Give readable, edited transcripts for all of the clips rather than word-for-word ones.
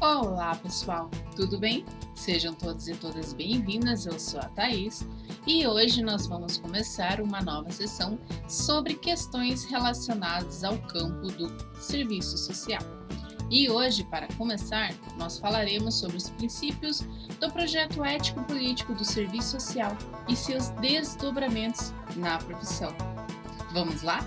Olá pessoal, tudo bem? Sejam todos e todas bem-vindas, eu sou a Thaís e hoje nós vamos começar uma nova sessão sobre questões relacionadas ao campo do serviço social. E hoje, para começar, nós falaremos sobre os princípios do projeto ético-político do serviço social e seus desdobramentos na profissão. Vamos lá?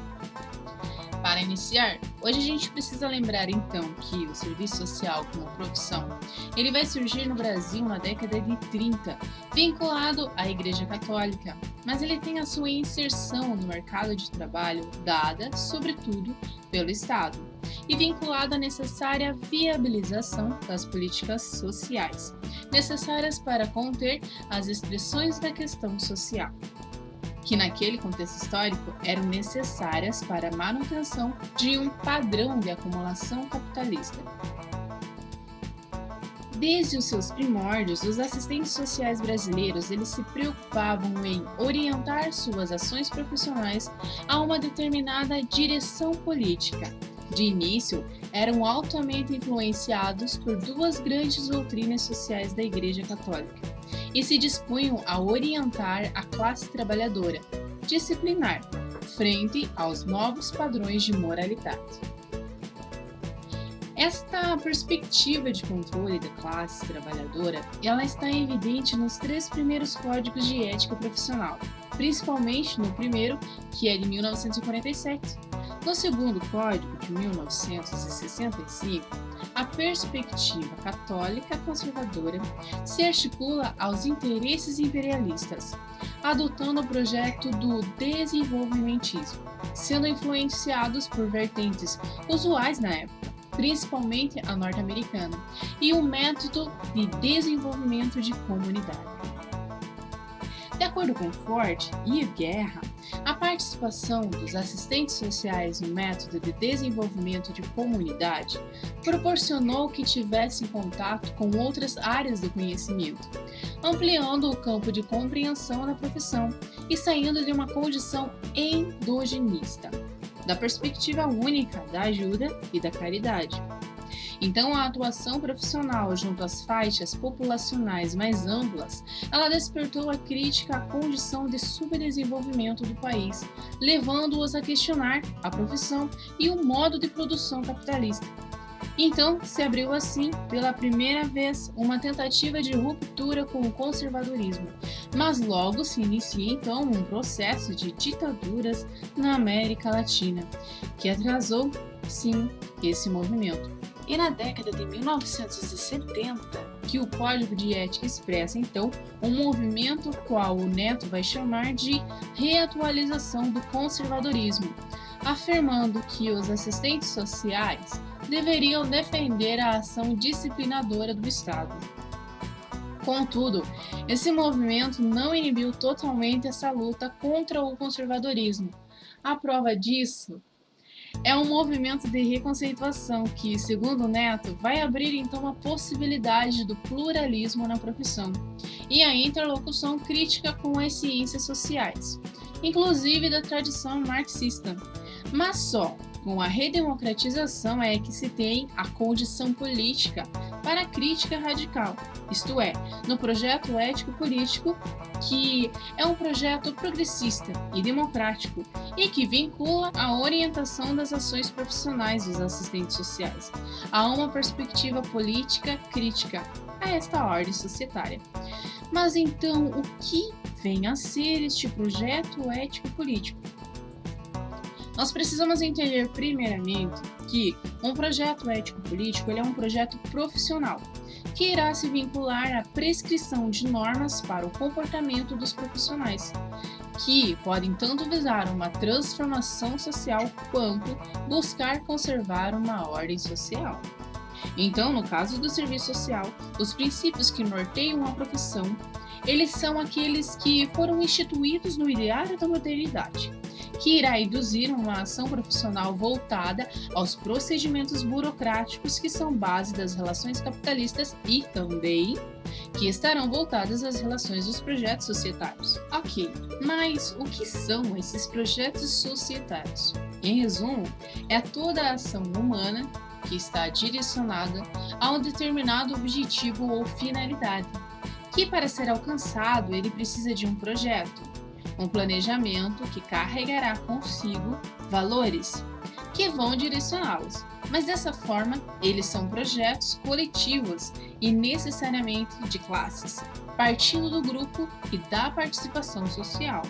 Para iniciar, hoje a gente precisa lembrar então que o serviço social como profissão, ele vai surgir no Brasil na década de 30, vinculado à Igreja Católica, mas ele tem a sua inserção no mercado de trabalho dada, sobretudo, pelo Estado, e vinculado à necessária viabilização das políticas sociais, necessárias para conter as expressões da questão social, que naquele contexto histórico eram necessárias para a manutenção de um padrão de acumulação capitalista. Desde os seus primórdios, os assistentes sociais brasileiros eles se preocupavam em orientar suas ações profissionais a uma determinada direção política. De início, eram altamente influenciados por duas grandes doutrinas sociais da Igreja Católica e se dispunham a orientar a classe trabalhadora, disciplinar, frente aos novos padrões de moralidade. Esta perspectiva de controle da classe trabalhadora, ela está evidente nos três primeiros códigos de ética profissional, principalmente no primeiro, que é de 1947. No segundo código, de 1965, a perspectiva católica conservadora se articula aos interesses imperialistas, adotando o projeto do desenvolvimentismo, sendo influenciados por vertentes usuais na época, principalmente a norte-americana, e o método de desenvolvimento de comunidade. De acordo com Ford e Guerra, a participação dos assistentes sociais no método de desenvolvimento de comunidade proporcionou que tivessem contato com outras áreas do conhecimento, ampliando o campo de compreensão da profissão e saindo de uma condição endogenista, da perspectiva única da ajuda e da caridade. Então, a atuação profissional junto às faixas populacionais mais amplas, ela despertou a crítica à condição de subdesenvolvimento do país, levando-os a questionar a profissão e o modo de produção capitalista. Então, se abriu assim, pela primeira vez, uma tentativa de ruptura com o conservadorismo, mas logo se inicia então um processo de ditaduras na América Latina, que atrasou, sim, esse movimento. E na década de 1970, que o Código de Ética expressa, então, um movimento qual o Neto vai chamar de reatualização do conservadorismo, afirmando que os assistentes sociais deveriam defender a ação disciplinadora do Estado. Contudo, esse movimento não inibiu totalmente essa luta contra o conservadorismo. A prova disso é um movimento de reconceituação que, segundo Neto, vai abrir então a possibilidade do pluralismo na profissão e a interlocução crítica com as ciências sociais, inclusive da tradição marxista. Mas só com a redemocratização é que se tem a condição política para a crítica radical, isto é, no projeto ético-político, que é um projeto progressista e democrático e que vincula a orientação das ações profissionais dos assistentes sociais a uma perspectiva política crítica a esta ordem societária. Mas então, o que vem a ser este projeto ético-político? Nós precisamos entender primeiramente que um projeto ético-político ele é um projeto profissional, que irá se vincular à prescrição de normas para o comportamento dos profissionais, que podem tanto visar uma transformação social quanto buscar conservar uma ordem social. Então, no caso do serviço social, os princípios que norteiam a profissão, eles são aqueles que foram instituídos no ideário da modernidade, que irá induzir uma ação profissional voltada aos procedimentos burocráticos que são base das relações capitalistas e também que estarão voltadas às relações dos projetos societários. Ok, mas o que são esses projetos societários? Em resumo, é toda a ação humana que está direcionada a um determinado objetivo ou finalidade, que para ser alcançado ele precisa de um projeto, um planejamento que carregará consigo valores que vão direcioná-los. Mas dessa forma, eles são projetos coletivos e necessariamente de classes, partindo do grupo e da participação social.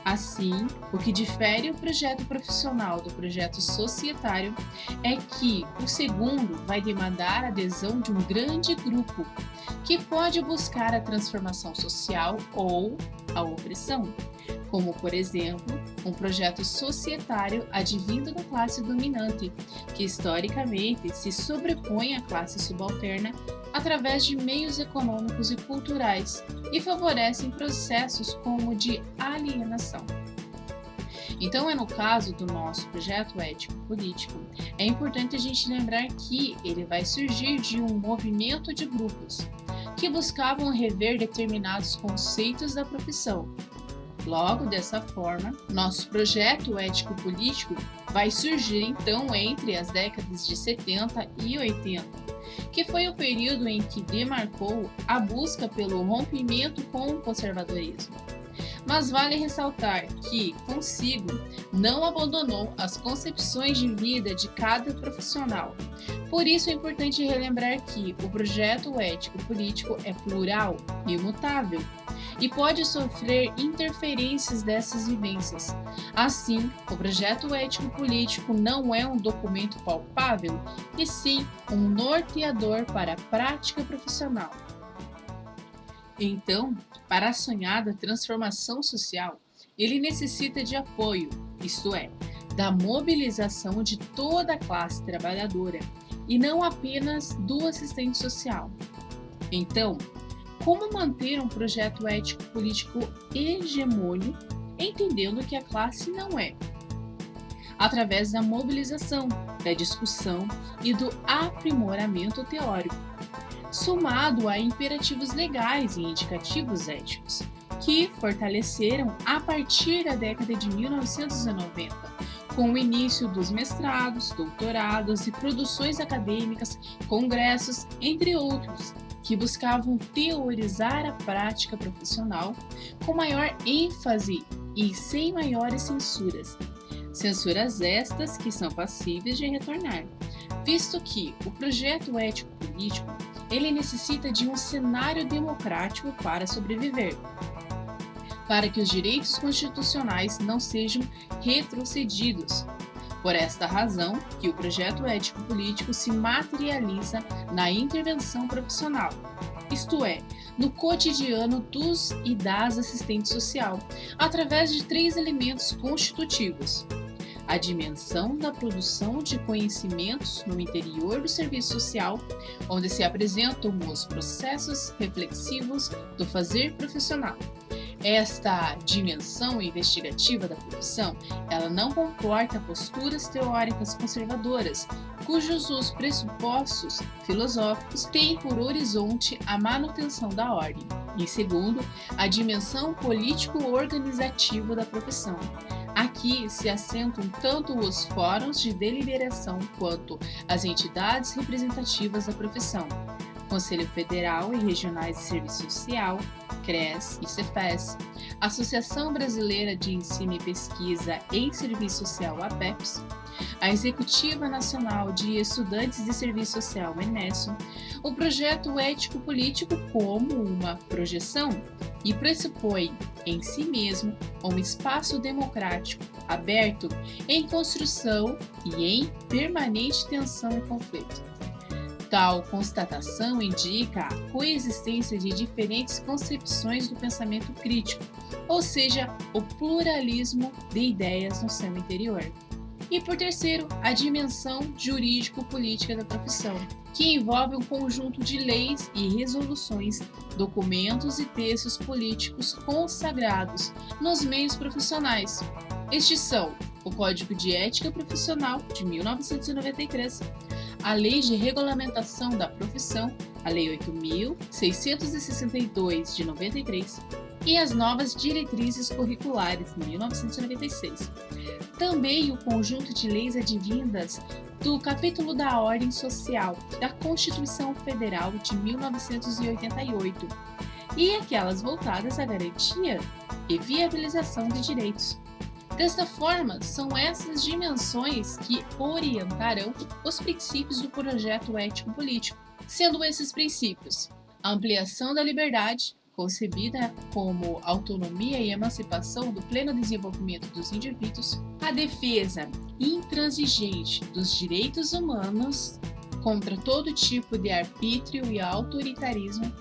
Assim, o que difere o projeto profissional do projeto societário é que o segundo vai demandar a adesão de um grande grupo, que pode buscar a transformação social ou a opressão, como, por exemplo, um projeto societário advindo da classe dominante, que historicamente se sobrepõe à classe subalterna através de meios econômicos e culturais e favorecem processos como de alienação. Então, no caso do nosso projeto ético-político, é importante a gente lembrar que ele vai surgir de um movimento de grupos que buscavam rever determinados conceitos da profissão. Logo, dessa forma, nosso projeto ético-político vai surgir então entre as décadas de 70 e 80, que foi o período em que demarcou a busca pelo rompimento com o conservadorismo. Mas vale ressaltar que, consigo, não abandonou as concepções de vida de cada profissional. Por isso é importante relembrar que o projeto ético-político é plural e imutável e pode sofrer interferências dessas vivências. Assim, o projeto ético-político não é um documento palpável, e sim um norteador para a prática profissional. Então, para a sonhada transformação social, ele necessita de apoio, isto é, da mobilização de toda a classe trabalhadora e não apenas do assistente social. Então, como manter um projeto ético-político hegemônico, entendendo que a classe não é? Através da mobilização, da discussão e do aprimoramento teórico, somado a imperativos legais e indicativos éticos, que fortaleceram a partir da década de 1990, com o início dos mestrados, doutorados e produções acadêmicas, congressos, entre outros, que buscavam teorizar a prática profissional com maior ênfase e sem maiores censuras. Censuras estas que são passíveis de retornar, visto que o projeto ético-político ele necessita de um cenário democrático para sobreviver, para que os direitos constitucionais não sejam retrocedidos. Por esta razão que o projeto ético-político se materializa na intervenção profissional, isto é, no cotidiano dos e das assistentes social, através de 3 elementos constitutivos: a dimensão da produção de conhecimentos no interior do serviço social, onde se apresentam os processos reflexivos do fazer profissional. Esta dimensão investigativa da profissão, ela não comporta posturas teóricas conservadoras, cujos os pressupostos filosóficos têm por horizonte a manutenção da ordem. E segundo, a dimensão político-organizativa da profissão. Aqui se assentam tanto os fóruns de deliberação quanto as entidades representativas da profissão, Conselho Federal e Regionais de Serviço Social, CRES e Cefes, Associação Brasileira de Ensino e Pesquisa em Serviço Social, APEPS, a Executiva Nacional de Estudantes de Serviço Social, ENESO, o projeto ético-político como uma projeção e pressupõe em si mesmo um espaço democrático, aberto, em construção e em permanente tensão e conflito. Tal constatação indica a coexistência de diferentes concepções do pensamento crítico, ou seja, o pluralismo de ideias no seu interior. E por terceiro, a dimensão jurídico-política da profissão, que envolve um conjunto de leis e resoluções, documentos e textos políticos consagrados nos meios profissionais. Estes são o Código de Ética Profissional, de 1993, a Lei de Regulamentação da Profissão, a Lei 8.662, de 93, e as novas diretrizes curriculares, 1996. Também o conjunto de leis advindas do capítulo da Ordem Social da Constituição Federal de 1988 e aquelas voltadas à garantia e viabilização de direitos. Desta forma, são essas dimensões que orientarão os princípios do projeto ético-político, sendo esses princípios a ampliação da liberdade, concebida como autonomia e emancipação do pleno desenvolvimento dos indivíduos, a defesa intransigente dos direitos humanos contra todo tipo de arbítrio e autoritarismo,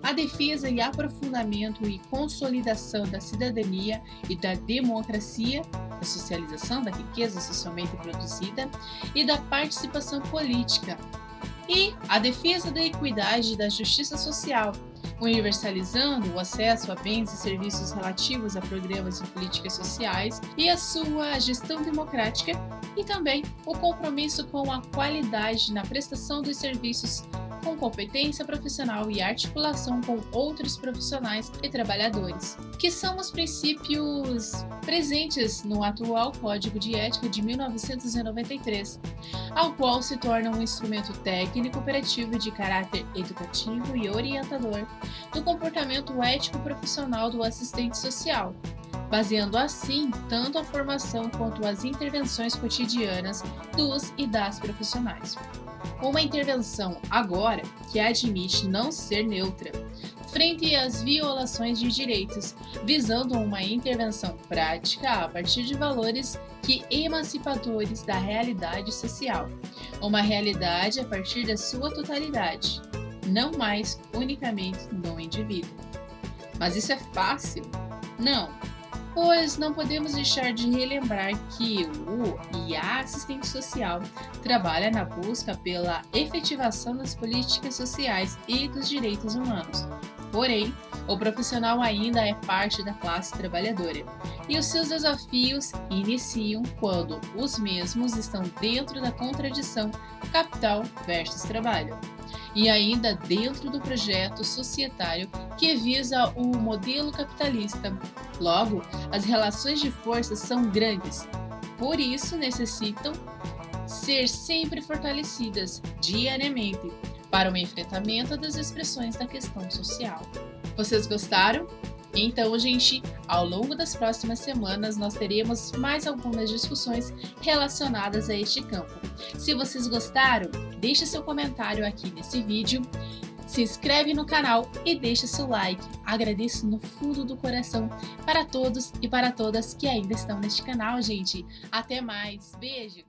a defesa e aprofundamento e consolidação da cidadania e da democracia, a socialização da riqueza socialmente produzida e da participação política, e a defesa da equidade e da justiça social, universalizando o acesso a bens e serviços relativos a programas e políticas sociais e a sua gestão democrática, e também o compromisso com a qualidade na prestação dos serviços com competência profissional e articulação com outros profissionais e trabalhadores, que são os princípios presentes no atual Código de Ética de 1993, ao qual se torna um instrumento técnico operativo de caráter educativo e orientador do comportamento ético profissional do assistente social, baseando assim tanto a formação quanto as intervenções cotidianas dos e das profissionais. Uma intervenção agora que admite não ser neutra frente às violações de direitos, visando uma intervenção prática a partir de valores que emancipadores da realidade social, uma realidade a partir da sua totalidade, não mais unicamente no indivíduo. Mas isso é fácil? Não, pois não podemos deixar de relembrar que o e a assistente social trabalha na busca pela efetivação das políticas sociais e dos direitos humanos. Porém, o profissional ainda é parte da classe trabalhadora, e os seus desafios iniciam quando os mesmos estão dentro da contradição capital versus trabalho, e ainda dentro do projeto societário que visa o modelo capitalista. Logo, as relações de força são grandes, por isso necessitam ser sempre fortalecidas diariamente para o enfrentamento das expressões da questão social. Vocês gostaram? Então, gente, ao longo das próximas semanas nós teremos mais algumas discussões relacionadas a este campo. Se vocês gostaram, deixe seu comentário aqui nesse vídeo, se inscreve no canal e deixa seu like. Agradeço no fundo do coração para todos e para todas que ainda estão neste canal, gente. Até mais, beijo!